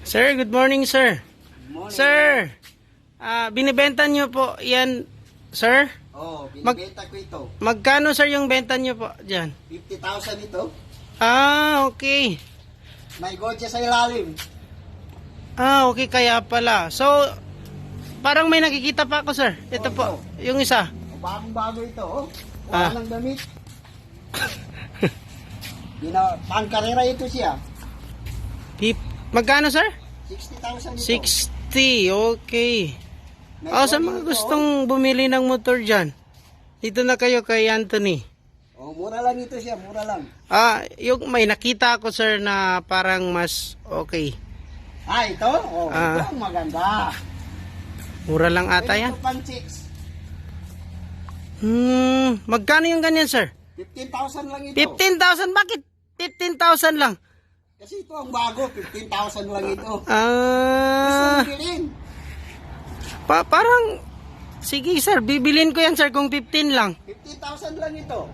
Sir, good morning, sir. Morning. Sir, binibenta nyo po yan, sir? Oh, binibenta ko ito. Magkano, sir, yung benta nyo po dyan? 50,000 ito. Okay. May gotcha sa ilalim. Okay, kaya pala. So, parang may nakikita pa ako, sir. Ito po, yung isa. Bagong-bago ito, oh. Ah. Wala nang damit. Pangkarera ito siya. Magkano, sir? 60,000 ito. 60, okay. May Sa body mga ito, gustong bumili ng motor dyan, dito na kayo kay Anthony. oh. Mura lang ito siya, mura lang. Yung may nakita ako, sir, na parang mas okay. Ito? Oh, ito ang maganda. Mura lang ata yan. Ito pang chicks. Magkano yung ganyan, sir? 15,000 lang ito. 15,000? Bakit 15,000 lang? Kasi ito ang bago, 15,000 lang ito. Gusto Ah, mo bilhin? parang, sige, sir, bibilin ko yan, sir, kung 15 lang. 15,000 lang ito.